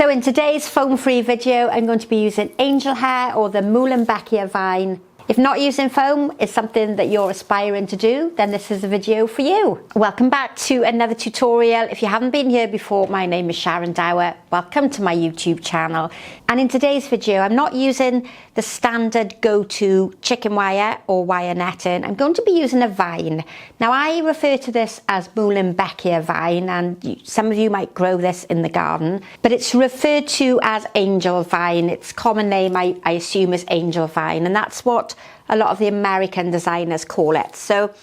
So in today's foam-free video, I'm going to be using angel hair or the Meulenbeckia vine. If not using foam is something that you're aspiring to do, then this is a video for you. Welcome back to another tutorial. If you haven't been here before, my name is Sharon Dower. Welcome to my YouTube channel. And in today's video, I'm not using the standard go-to chicken wire or wire netting. I'm going to be using a vine. Now I refer to this as Meulenbeckia vine, and some of you might grow this in the garden, but it's referred to as angel vine. Its common name, I assume, is angel vine, and that's what a lot of the American designers call it. So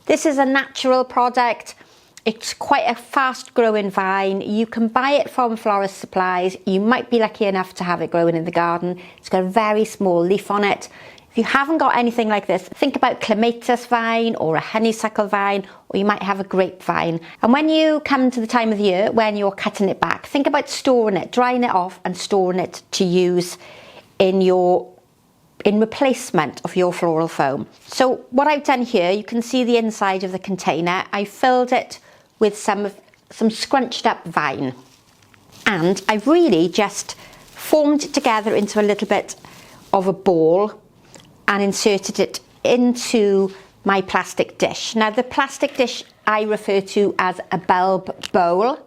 this is a natural product. It's quite a fast growing vine. You can buy it from florist supplies. You might be lucky enough to have it growing in the garden. It's got a very small leaf on it. If you haven't got anything like this, think about clematis vine or a honeysuckle vine, or you might have a grapevine. And when you come to the time of the year when you're cutting it back, think about storing it, drying it off and storing it to use in replacement of your floral foam. So what I've done here, you can see the inside of the container. I filled it with some scrunched up vine, and I've really just formed it together into a little bit of a ball and inserted it into my plastic dish. Now the plastic dish I refer to as a bulb bowl.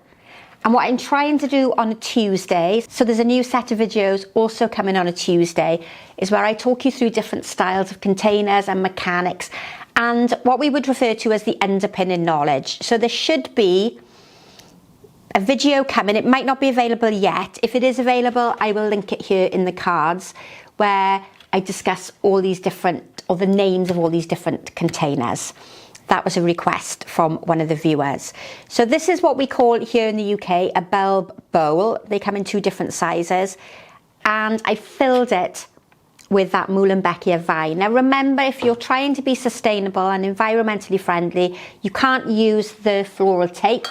And what I'm trying to do on a Tuesday, so there's a new set of videos also coming on a Tuesday, is where I talk you through different styles of containers and mechanics and what we would refer to as the underpinning knowledge. So there should be a video coming. It might not be available yet. If it is available, I will link it here in the cards, where I discuss all these different, or the names of all these different containers. That was a request from one of the viewers. So this is what we call here in the UK a bulb bowl. They come in two different sizes, and I filled it with that Meulenbeckia vine. Now remember, if you're trying to be sustainable and environmentally friendly, you can't use the floral tape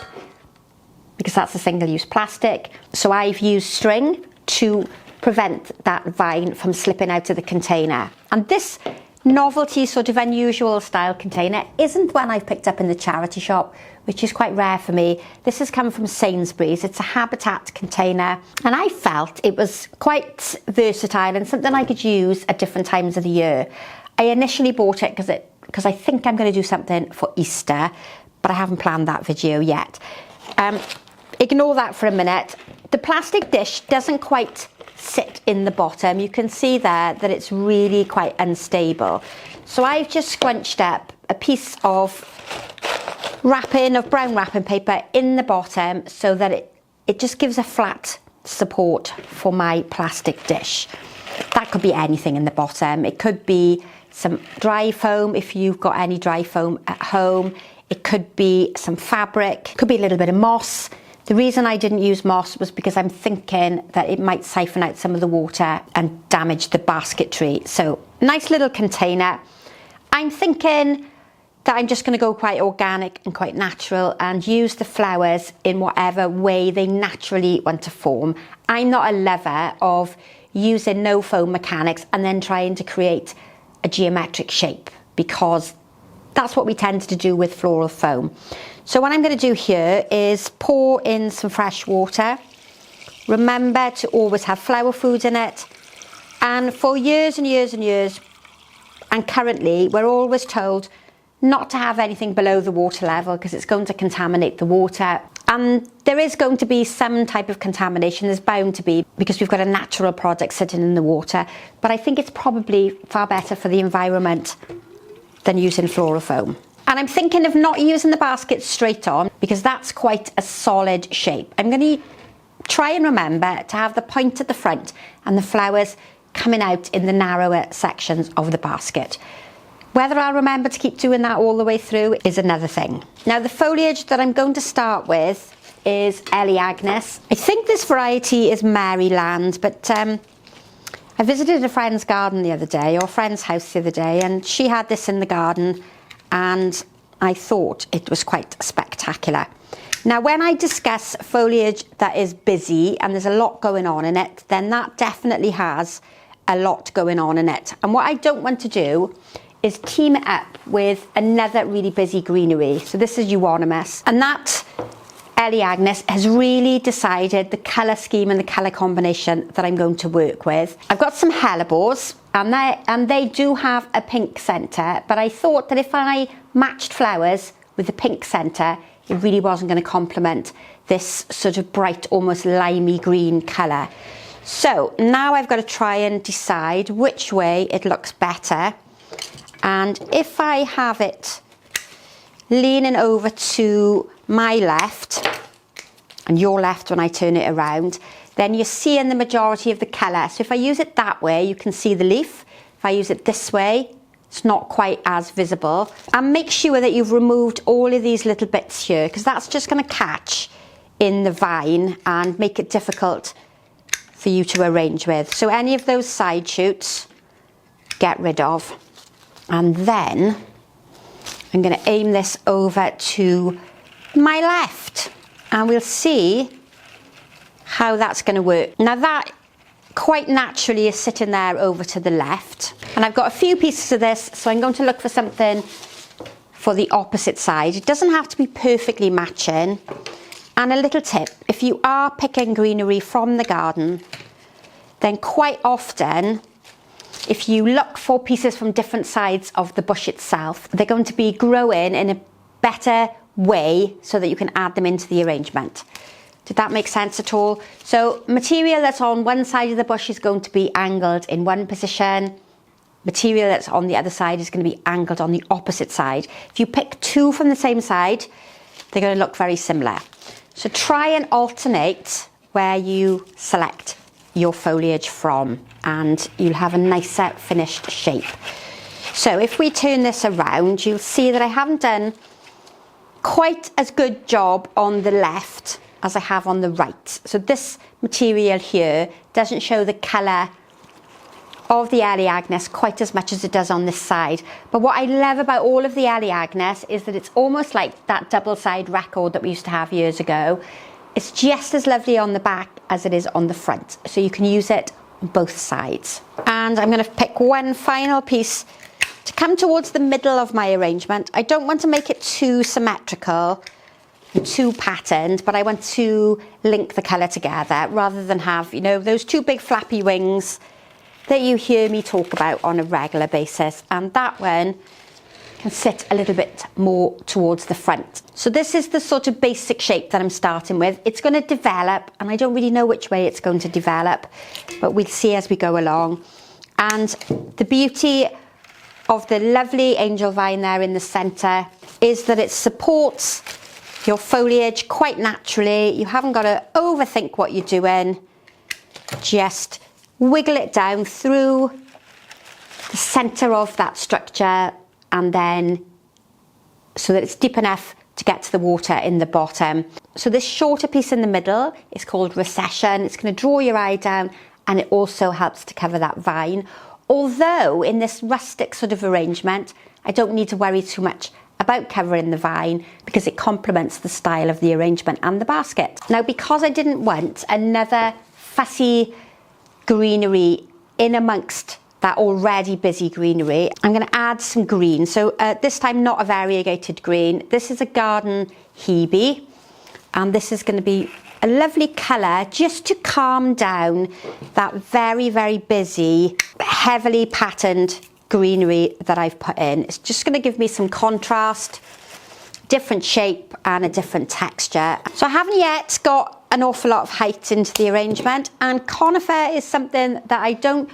because that's a single-use plastic. So I've used string to prevent that vine from slipping out of the container. And this novelty, sort of unusual style container isn't one I've picked up in the charity shop, which is quite rare for me. This has come from Sainsbury's. It's a habitat container, and I felt it was quite versatile and something I could use at different times of the year. I initially bought it because I think I'm going to do something for Easter, but I haven't planned that video yet. Ignore that for a minute. The plastic dish doesn't quite sit in the bottom. You can see there that it's really quite unstable. So I've just scrunched up a piece of brown wrapping paper in the bottom so that it just gives a flat support for my plastic dish. That could be anything in the bottom. It could be some dry foam if you've got any dry foam at home. It could be some fabric, could be a little bit of moss. The reason I didn't use moss was because I'm thinking that it might siphon out some of the water and damage the basketry. So nice little container. I'm thinking that I'm just going to go quite organic and quite natural and use the flowers in whatever way they naturally want to form. I'm not a lover of using no foam mechanics and then trying to create a geometric shape, because that's what we tend to do with floral foam. So what I'm going to do here is pour in some fresh water. Remember to always have flower food in it. And for years and years and years, and currently, we're always told not to have anything below the water level because it's going to contaminate the water. And there is going to be some type of contamination. There's bound to be, because we've got a natural product sitting in the water. But I think it's probably far better for the environment than using floral foam. And I'm thinking of not using the basket straight on because that's quite a solid shape. I'm going to try and remember to have the point at the front and the flowers coming out in the narrower sections of the basket. Whether I'll remember to keep doing that all the way through is another thing. Now the foliage that I'm going to start with is Eleagnus. I think this variety is Maryland, but I visited a friend's garden the other day, or a friend's house the other day, and she had this in the garden, and I thought it was quite spectacular. Now, when I discuss foliage that is busy and there's a lot going on in it, then that definitely has a lot going on in it. And what I don't want to do is team it up with another really busy greenery. So this is euonymus, and that Eleagnus has really decided the colour scheme and the colour combination that I'm going to work with. I've got some Hellebores, and they do have a pink centre, but I thought that if I matched flowers with the pink centre, it really wasn't going to complement this sort of bright, almost limey green colour. So now I've got to try and decide which way it looks better. And if I have it leaning over to my left and your left when I turn it around, then you're seeing the majority of the colour. So if I use it that way, you can see the leaf. If I use it this way, it's not quite as visible. And make sure that you've removed all of these little bits here, because that's just going to catch in the vine and make it difficult for you to arrange with. So any of those side shoots, get rid of. And then I'm going to aim this over to my left, and we'll see how that's going to work. Now that quite naturally is sitting there over to the left, and I've got a few pieces of this, so I'm going to look for something for the opposite side. It doesn't have to be perfectly matching. And a little tip, if you are picking greenery from the garden, then quite often, if you look for pieces from different sides of the bush itself, they're going to be growing in a better way so that you can add them into the arrangement. Did that make sense at all? So material that's on one side of the bush is going to be angled in one position. Material that's on the other side is going to be angled on the opposite side. If you pick two from the same side, they're going to look very similar. So try and alternate where you select your foliage from, and you'll have a nicer finished shape. So if we turn this around, you'll see that I haven't done quite as good job on the left as I have on the right. So this material here doesn't show the colour of the Eleagnus quite as much as it does on this side. But what I love about all of the Eleagnus is that it's almost like that double side record that we used to have years ago. It's just as lovely on the back as it is on the front, so you can use it on both sides. And I'm going to pick one final piece to come towards the middle of my arrangement. I don't want to make it too symmetrical, too patterned, but I want to link the colour together rather than have, you know, those two big flappy wings that you hear me talk about on a regular basis. And that one can sit a little bit more towards the front. So this is the sort of basic shape that I'm starting with. It's going to develop, and I don't really know which way it's going to develop, but we'll see as we go along. And the beauty of the lovely angel vine there in the centre is that it supports your foliage quite naturally. You haven't got to overthink what you're doing. Just wiggle it down through the centre of that structure, and then so that it's deep enough to get to the water in the bottom. So this shorter piece in the middle is called recession. It's going to draw your eye down, and it also helps to cover that vine. Although in this rustic sort of arrangement, I don't need to worry too much about covering the vine because it complements the style of the arrangement and the basket. Now, because I didn't want another fussy greenery in amongst that already busy greenery, I'm going to add some green. So this time not a variegated green. This is a garden Hebe, and this is going to be a lovely colour just to calm down that very, very busy, heavily patterned greenery that I've put in. It's just going to give me some contrast, different shape and a different texture. So I haven't yet got an awful lot of height into the arrangement, and conifer is something that I don't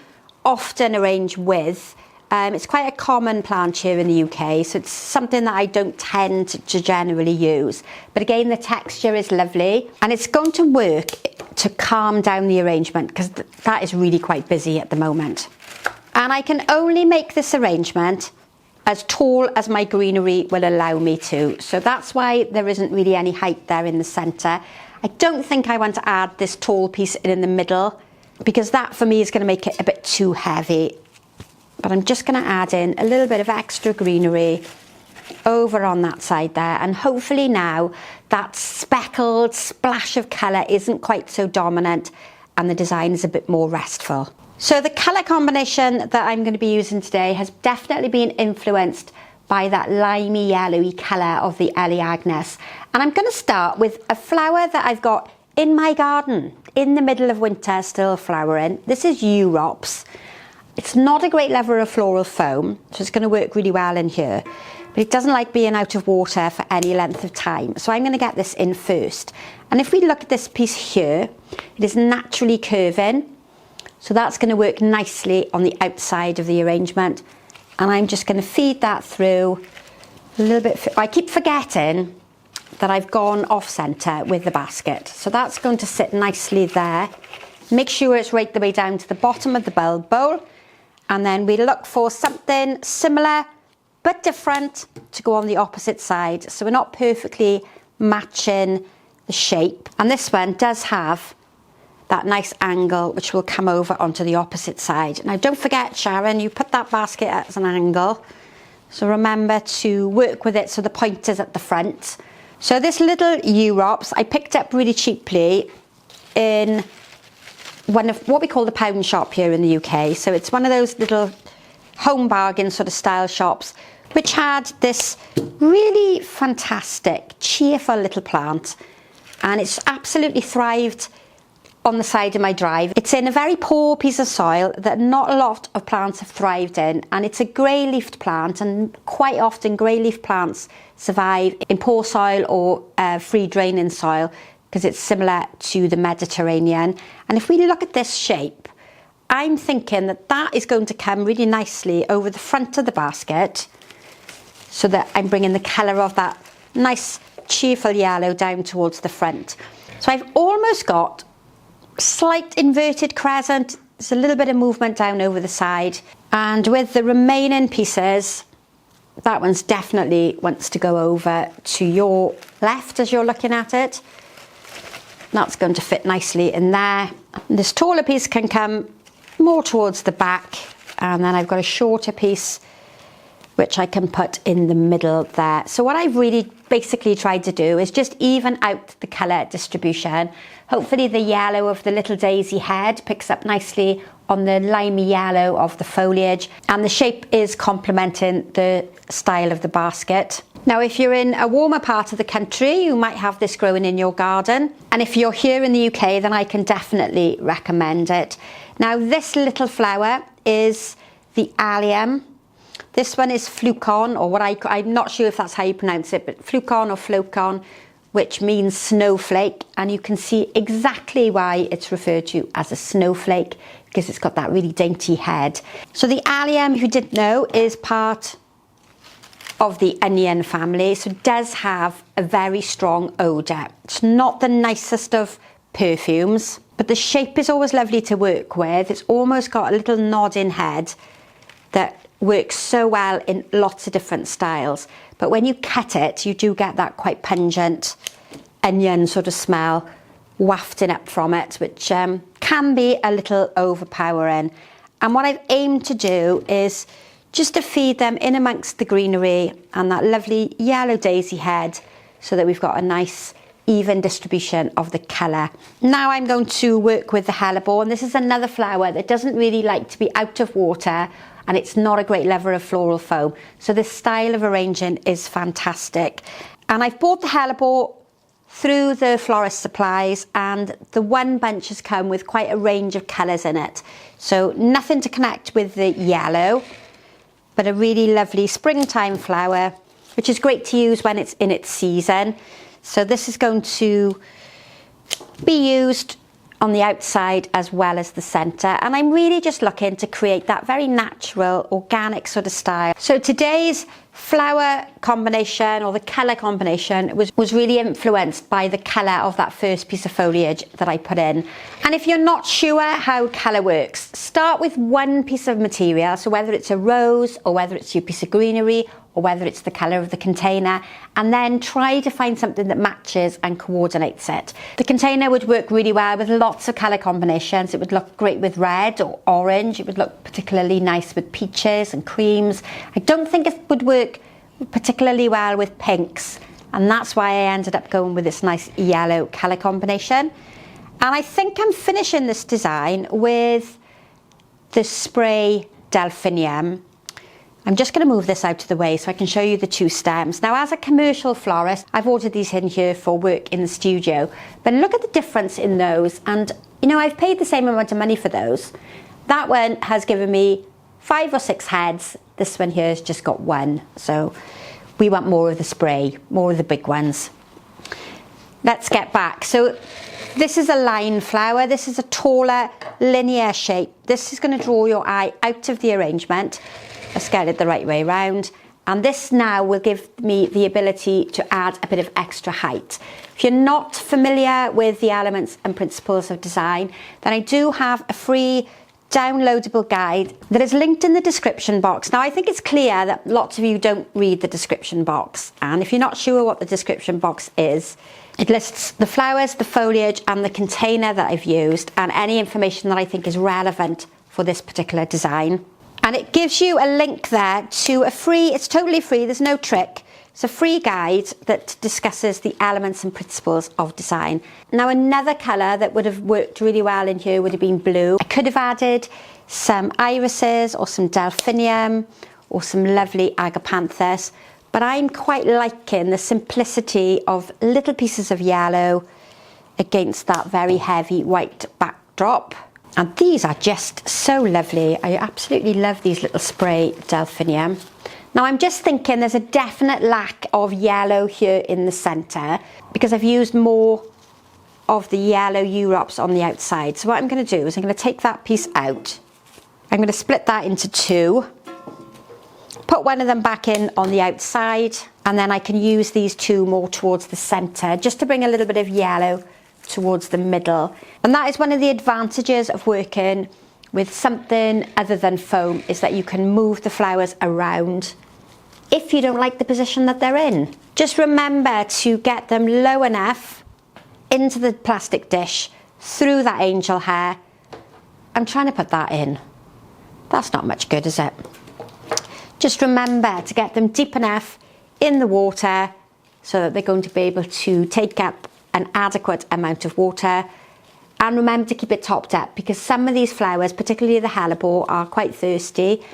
often arrange with. It's quite a common plant here in the UK, so it's something that I don't tend to generally use. But again, the texture is lovely, and it's going to work to calm down the arrangement because that is really quite busy at the moment. And I can only make this arrangement as tall as my greenery will allow me to. So that's why there isn't really any height there in the centre. I don't think I want to add this tall piece in the middle, because that for me is going to make it a bit too heavy. But I'm just going to add in a little bit of extra greenery over on that side there, and hopefully now that speckled splash of colour isn't quite so dominant and the design is a bit more restful. So the colour combination that I'm going to be using today has definitely been influenced by that limey yellowy colour of the Eleagnus. And I'm going to start with a flower that I've got in my garden in the middle of winter, still flowering. This is Europs. It's not a great lover of floral foam, so it's going to work really well in here, but it doesn't like being out of water for any length of time. So I'm going to get this in first. And if we look at this piece here, it is naturally curving, so that's going to work nicely on the outside of the arrangement. And I'm just going to feed that through a little bit. I keep forgetting that I've gone off centre with the basket, so that's going to sit nicely there. Make sure it's right the way down to the bottom of the bulb bowl, and then we look for something similar but different to go on the opposite side, so we're not perfectly matching the shape. And this one does have that nice angle which will come over onto the opposite side. Now don't forget, Sharon, you put that basket as an angle, so remember to work with it so the point is at the front. So this little Europs I picked up really cheaply in one of what we call the pound shop here in the UK. So it's one of those little home bargain sort of style shops which had this really fantastic, cheerful little plant, and it's absolutely thrived on the side of my drive. It's in a very poor piece of soil that not a lot of plants have thrived in, and it's a grey leafed plant, and quite often grey leaf plants survive in poor soil or free draining soil because it's similar to the Mediterranean. And if we look at this shape, I'm thinking that that is going to come really nicely over the front of the basket, so that I'm bringing the colour of that nice cheerful yellow down towards the front. So I've almost got slight inverted crescent. There's a little bit of movement down over the side, and with the remaining pieces, that one's definitely wants to go over to your left as you're looking at it. That's going to fit nicely in there. This taller piece can come more towards the back, and then I've got a shorter piece which I can put in the middle there. So what I've really basically tried to do is just even out the colour distribution. Hopefully the yellow of the little daisy head picks up nicely on the limey yellow of the foliage, and the shape is complementing the style of the basket. Now if you're in a warmer part of the country, you might have this growing in your garden, and if you're here in the UK, then I can definitely recommend it. Now this little flower is the Allium. This one is Flucon, or what I'm not sure if that's how you pronounce it, but Flucon or Flocon, which means snowflake, and you can see exactly why it's referred to as a snowflake, because it's got that really dainty head. So the Allium, if you didn't know, is part of the onion family, so it does have a very strong odour. It's not the nicest of perfumes, but the shape is always lovely to work with. It's almost got a little nodding head that works so well in lots of different styles, but when you cut it, you do get that quite pungent onion sort of smell wafting up from it, which can be a little overpowering. And what I've aimed to do is just to feed them in amongst the greenery and that lovely yellow daisy head, so that we've got a nice even distribution of the colour. Now I'm going to work with the Hellebore, and this is another flower that doesn't really like to be out of water, and it's not a great lover of floral foam. So this style of arranging is fantastic. And I've bought the Hellebore through the florist supplies, and the one bunch has come with quite a range of colours in it. So nothing to connect with the yellow, but a really lovely springtime flower, which is great to use when it's in its season. So this is going to be used on the outside as well as the centre, and I'm really just looking to create that very natural, organic sort of style. So today's flower combination, or the colour combination, was really influenced by the colour of that first piece of foliage that I put in. And if you're not sure how colour works, start with one piece of material, so whether it's a rose or whether it's your piece of greenery or whether it's the colour of the container, and then try to find something that matches and coordinates it. The container would work really well with lots of colour combinations. It would look great with red or orange. It would look particularly nice with peaches and creams. I don't think it would work particularly well with pinks, and that's why I ended up going with this nice yellow colour combination. And I think I'm finishing this design with the spray Delphinium. I'm just going to move this out of the way so I can show you the two stems. Now, as a commercial florist, I've ordered these in here for work in the studio, but look at the difference in those. And, you know, I've paid the same amount of money for those. That one has given me 5 or 6 heads. This one here has just got 1. So we want more of the spray, more of the big ones. Let's get back. So this is a line flower. This is a taller, linear shape. This is going to draw your eye out of the arrangement. Let's get it the right way around. And this now will give me the ability to add a bit of extra height. If you're not familiar with the elements and principles of design, then I do have a free downloadable guide that is linked in the description box. Now, I think it's clear that lots of you don't read the description box. And if you're not sure what the description box is, it lists the flowers, the foliage, and the container that I've used, and any information that I think is relevant for this particular design. And it gives you a link there to a free, it's totally free, there's no trick. It's a free guide that discusses the elements and principles of design. Now, another colour that would have worked really well in here would have been blue. I could have added some irises or some delphinium or some lovely agapanthus, but I'm quite liking the simplicity of little pieces of yellow against that very heavy white backdrop. And these are just so lovely. I absolutely love these little spray delphinium. Now, I'm just thinking there's a definite lack of yellow here in the centre because I've used more of the yellow Europs on the outside. So what I'm going to do is I'm going to take that piece out. I'm going to split that into 2. Put one of them back in on the outside, and then I can use these 2 more towards the centre just to bring a little bit of yellow towards the middle. And that is one of the advantages of working with something other than foam, is that you can move the flowers around if you don't like the position that they're in. Just remember to get them low enough into the plastic dish through that angel hair. I'm trying to put that in. That's not much good, is it? Just remember to get them deep enough in the water so that they're going to be able to take up an adequate amount of water. And remember to keep it topped up, because some of these flowers, particularly the hellebore, are quite thirsty.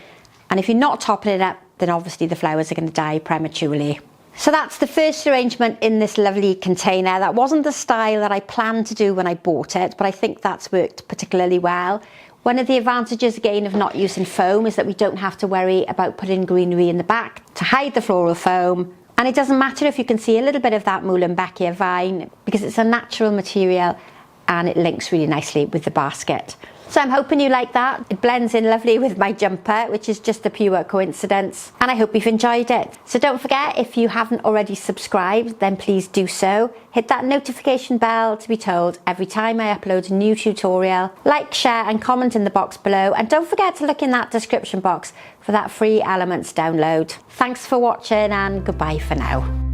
And if you're not topping it up, then obviously the flowers are going to die prematurely. So that's the first arrangement in this lovely container. That wasn't the style that I planned to do when I bought it, but I think that's worked particularly well. One of the advantages, again, of not using foam is that we don't have to worry about putting greenery in the back to hide the floral foam. And it doesn't matter if you can see a little bit of that Meulenbeckia vine, because it's a natural material and it links really nicely with the basket. So I'm hoping you like that. It blends in lovely with my jumper, which is just a pure coincidence. And I hope you've enjoyed it. So don't forget, if you haven't already subscribed, then please do so. Hit that notification bell to be told every time I upload a new tutorial. Like, share and comment in the box below. And don't forget to look in that description box for that free elements download. Thanks for watching and goodbye for now.